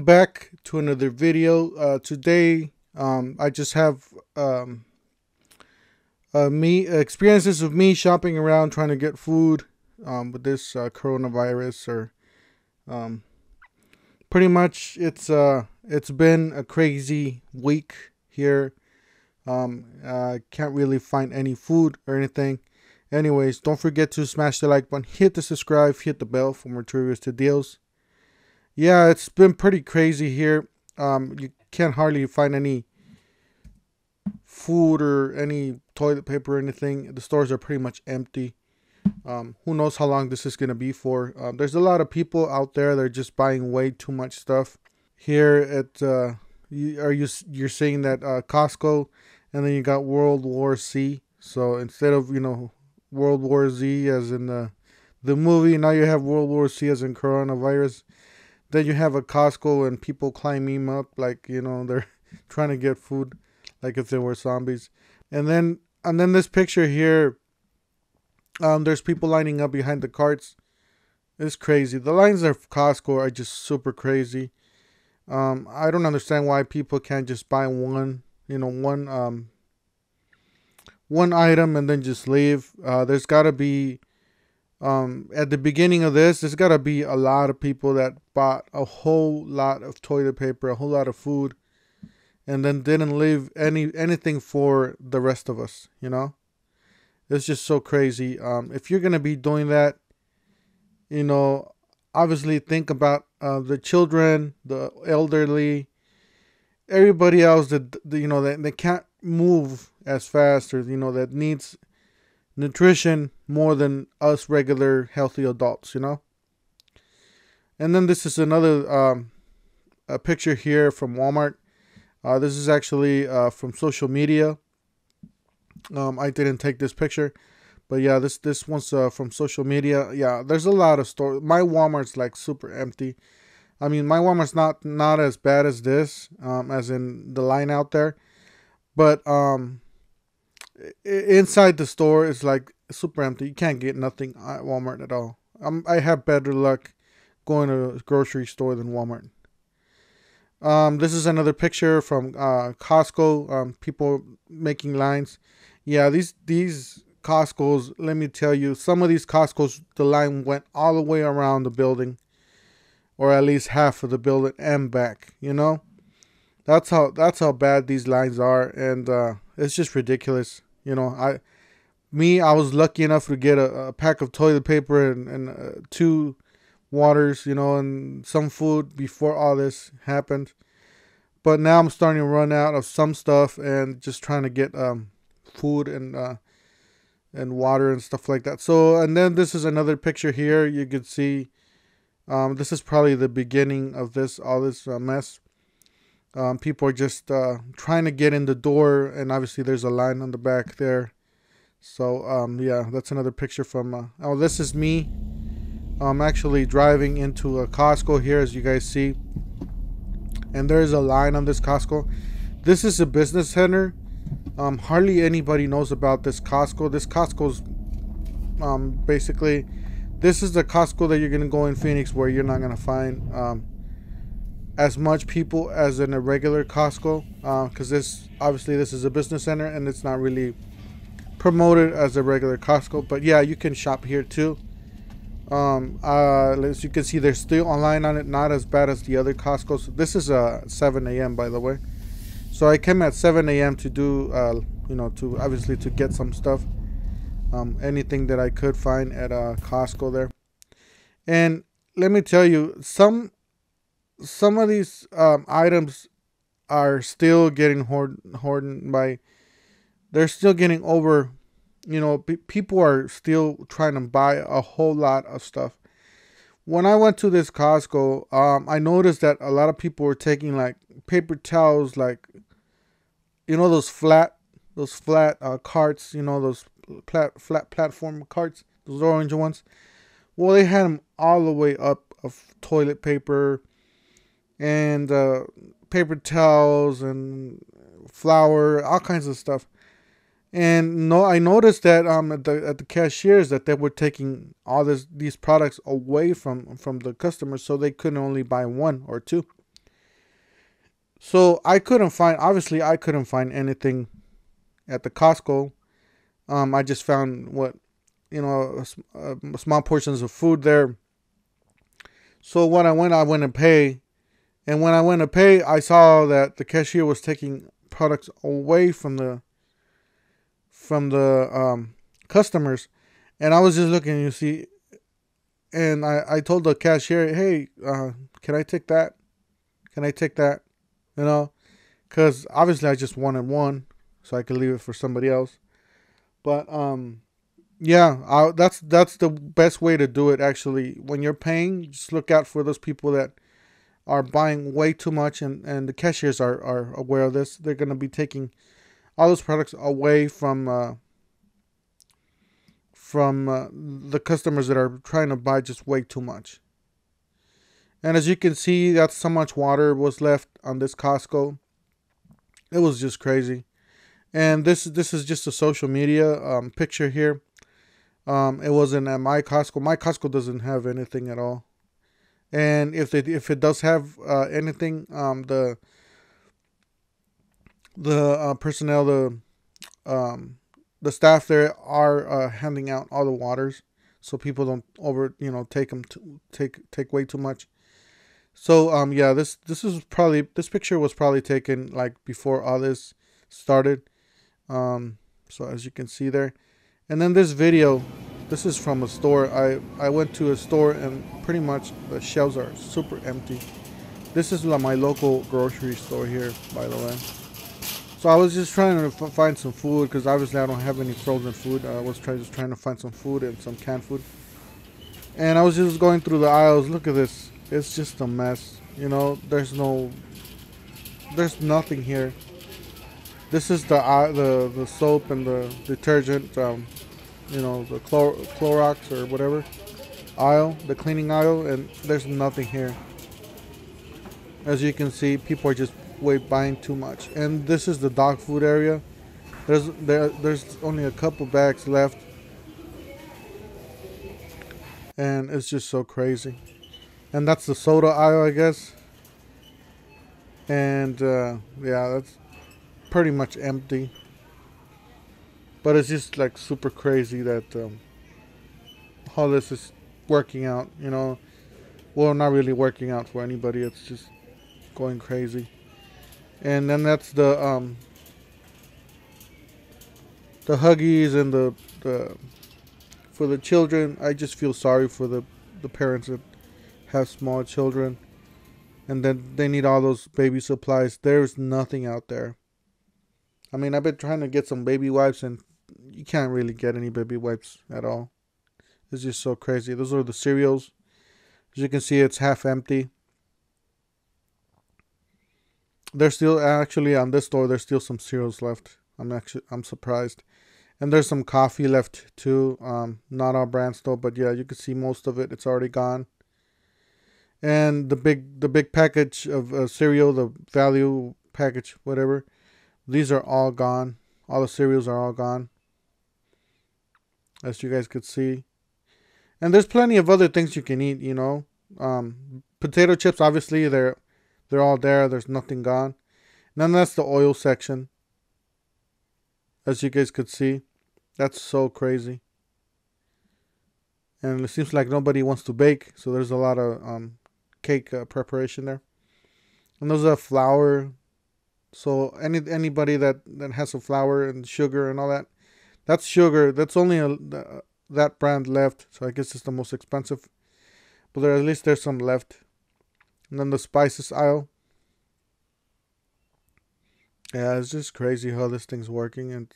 back to another video. Today, I just have me experiences of me shopping around trying to get food with this coronavirus. Or pretty much, it's been a crazy week here. I can't really find any food or anything. Anyways, don't forget to smash the like button, hit the subscribe, hit the bell for more triggers to deals. Yeah, it's been pretty crazy here. You can't hardly find any food or any toilet paper or anything. The stores are pretty much empty. Who knows how long this is going to be for. There's a lot of people out there that are just buying way too much stuff. Here at you're saying that Costco, and then you got World War C. So instead of, World War Z as in the movie, now you have World War C as in coronavirus. Then you have a Costco and people climbing up like, they're trying to get food like if they were zombies. And then this picture here, there's people lining up behind the carts. It's crazy. The lines of Costco are just super crazy. I don't understand why people can't just buy one item and then just leave. There's got to be at the beginning of this, there's got to be a lot of people that bought a whole lot of toilet paper, a whole lot of food, and then didn't leave anything for the rest of us. It's just so crazy. If you're gonna be doing that, obviously think about the children, the elderly, everybody else that that they can't move as fast, or that needs nutrition more than us regular healthy adults. And then this is another a picture here from Walmart. This is actually from social media. I didn't take this picture, but yeah, this one's from social media. Yeah, there's a lot of stores. My Walmart's like super empty. I mean, my Walmart's not as bad as this, as in the line out there, but inside the store is like super empty. You can't get nothing at Walmart at all. I have better luck going to a grocery store than Walmart. This is another picture from Costco. People making lines. Yeah, these Costco's, let me tell you, some of these Costco's, the line went all the way around the building, or at least half of the building and back. That's how bad these lines are, and it's just ridiculous. I was lucky enough to get a pack of toilet paper and 2 waters, and some food before all this happened. But now I'm starting to run out of some stuff and just trying to get food and water and stuff like that. So, and then this is another picture here. You could see this is probably the beginning of all this mess. People are just trying to get in the door, and obviously there's a line on the back there. So yeah, that's another picture from this is me. I'm actually driving into a Costco here, as you guys see, and there's a line on this Costco. This is a business center. Hardly anybody knows about this Costco. This Costco's basically, this is the Costco that you're gonna go in Phoenix, where you're not gonna find as much people as in a regular Costco, because this is a business center and it's not really promoted as a regular Costco. But yeah, you can shop here too. As you can see, there's still online on it, not as bad as the other Costco's. This is 7 a.m. by the way, so I came at 7 a.m. to do to get some stuff, anything that I could find at Costco there. And let me tell you, some of these items are still getting hoarded by. They're still getting over. People are still trying to buy a whole lot of stuff. When I went to this Costco, I noticed that a lot of people were taking like paper towels, like those flat carts, those flat platform carts, those orange ones. Well, they had them all the way up of toilet paper and paper towels and flour, all kinds of stuff. And I noticed that at the cashiers that they were taking all these products away from the customers, so they couldn't only buy 1 or 2. So I couldn't find, obviously I couldn't find anything at the Costco. I just found what, small portions of food there. So when I went to pay, and when I went to pay, I saw that the cashier was taking products away from the customers, and I was just looking, you see, and I told the cashier, hey, can I take that? Can I take that? You know, because obviously I just wanted one, so I could leave it for somebody else. But yeah, that's the best way to do it. Actually, when you're paying, just look out for those people that are buying way too much, and the cashiers are aware of this. They're gonna be taking all those products away from the customers that are trying to buy just way too much. And as you can see, that's so much water was left on this Costco. It was just crazy. And this is just a social media picture here. It wasn't at my Costco. My Costco doesn't have anything at all. And if it does have anything, the personnel, the staff there are handing out all the waters, so people don't take way too much. So yeah, this picture was probably taken like before all this started. So as you can see there, and then this video, this is from a store. I went to a store and pretty much the shelves are super empty. This is my local grocery store here, by the way. So I was just trying to find some food because obviously I don't have any frozen food. I was just trying to find some food and some canned food. And I was just going through the aisles. Look at this. It's just a mess. There's nothing here. This is the soap and the detergent, the Clorox or whatever aisle, the cleaning aisle, and there's nothing here. As you can see, people are just buying too much. And this is the dog food area. There's only a couple bags left, and it's just so crazy. And that's the soda aisle, I guess. And yeah, that's pretty much empty. But it's just like super crazy that how this is working out. Well, not really working out for anybody. It's just going crazy. And then that's the Huggies and the for the children. I just feel sorry for the parents that have small children, and then they need all those baby supplies. There's nothing out there. I mean, I've been trying to get some baby wipes, and you can't really get any baby wipes at all. It's just so crazy. Those are the cereals. As you can see, it's half empty. There's still, actually, on this store, there's still some cereals left. I'm surprised. And there's some coffee left too. Not all brands though, but yeah, you can see most of it. It's already gone. And the big package of cereal, the value package, whatever, these are all gone. All the cereals are all gone, as you guys could see. And there's plenty of other things you can eat. Potato chips, obviously they're all there. There's nothing gone. And then that's the oil section, as you guys could see. That's so crazy. And it seems like nobody wants to bake, so there's a lot of cake preparation there. And those are flour. So anybody that has some flour and sugar and all that, that's sugar. That's only that brand left. So I guess it's the most expensive. But at least there's some left. And then the spices aisle. Yeah, it's just crazy how this thing's working, and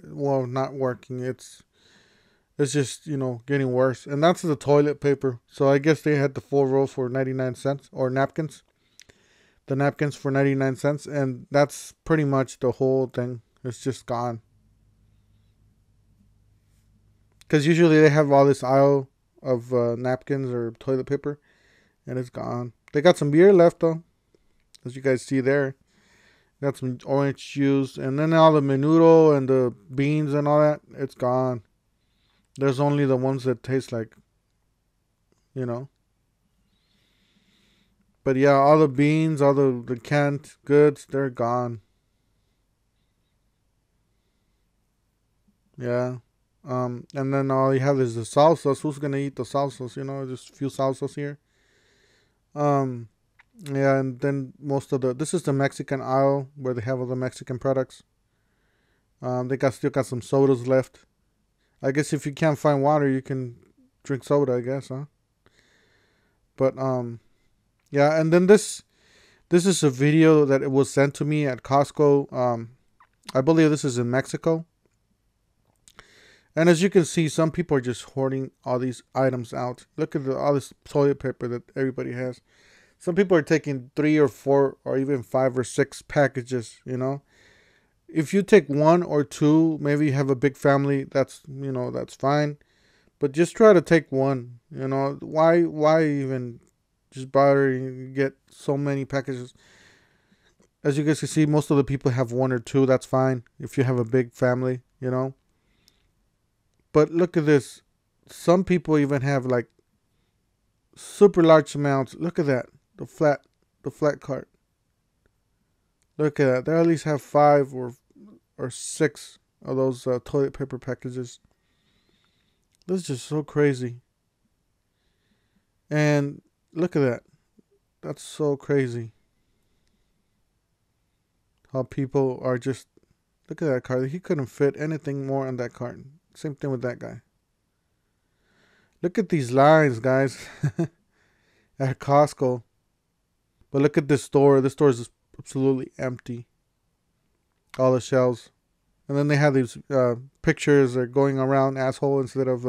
well, not working. It's just getting worse. And that's the toilet paper. So I guess they had the 4 rolls for 99 cents, or napkins. The napkins for 99 cents, and that's pretty much the whole thing. It's just gone. Because usually they have all this aisle of napkins or toilet paper, and it's gone. They got some beer left though, as you guys see there. Got some orange juice, and then all the menudo and the beans and all that, it's gone. There's only the ones that taste like, But But yeah, all the beans, all the canned goods, they're gone. Yeah. And then all you have is the salsas. Who's gonna eat the salsas? You know, just a few salsas here. Um, yeah, and then most of this is the Mexican aisle where they have all the Mexican products. They still got some sodas left. I guess if you can't find water, you can drink soda, I guess, huh? But yeah, and then this is a video that it was sent to me at Costco. I believe this is in Mexico. And as you can see, some people are just hoarding all these items out. Look at all this toilet paper that everybody has. Some people are taking 3 or 4 or even 5 or 6 packages, you know. If you take 1 or 2, maybe you have a big family, that's fine. But just try to take 1, you know. Why even just bother and get so many packages? As you guys can see, most of the people have 1 or 2, that's fine. If you have a big family, you know. But look at this. Some people even have like super large amounts. Look at that. The flat cart. Look at that. They at least have 5 or 6 of those toilet paper packages. This is just so crazy. And look at that. That's so crazy. How people are just... Look at that cart. He couldn't fit anything more on that cart. Same thing with that guy. Look at these lines, guys. At Costco. But look at this store. This store is absolutely empty. All the shelves. And then they have these pictures are going around asshole instead of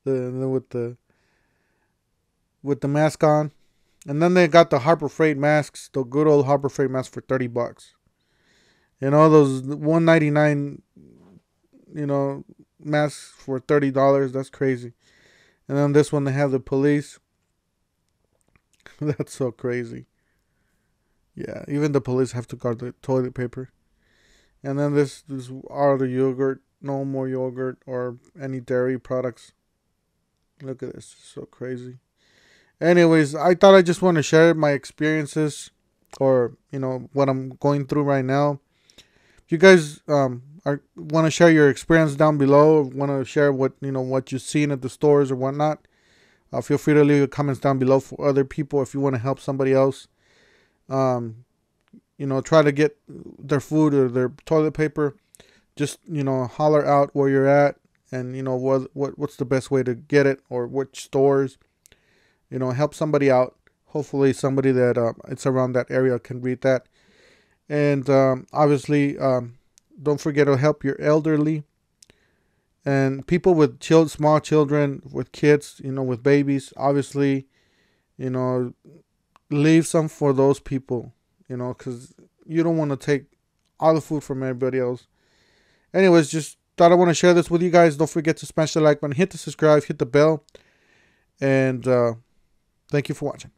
with the mask on. And then they got the Harbor Freight masks, the good old Harbor Freight masks for $30. You know, those $1.99, you know, masks for $30. That's crazy. And then this one, they have the police. That's so crazy. Yeah, even the police have to guard the toilet paper. And then this are the yogurt. No more yogurt or any dairy products. Look at this. It's so crazy. Anyways, I thought I just want to share my experiences, or, you know, what I'm going through right now. If you guys want to share your experience down below, want to share what you've seen at the stores or whatnot, feel free to leave your comments down below for other people. If you want to help somebody else, you know, try to get their food or their toilet paper, just, you know, holler out where you're at, and, you know, what's the best way to get it, or which stores, you know, help somebody out. Hopefully somebody that it's around that area can read that. And obviously, don't forget to help your elderly and people with small children, with kids, you know, with babies. Obviously, you know, leave some for those people, you know, because you don't want to take all the food from everybody else. Anyways, just thought I want to share this with you guys. Don't forget to smash the like button, hit the subscribe, hit the bell, and thank you for watching.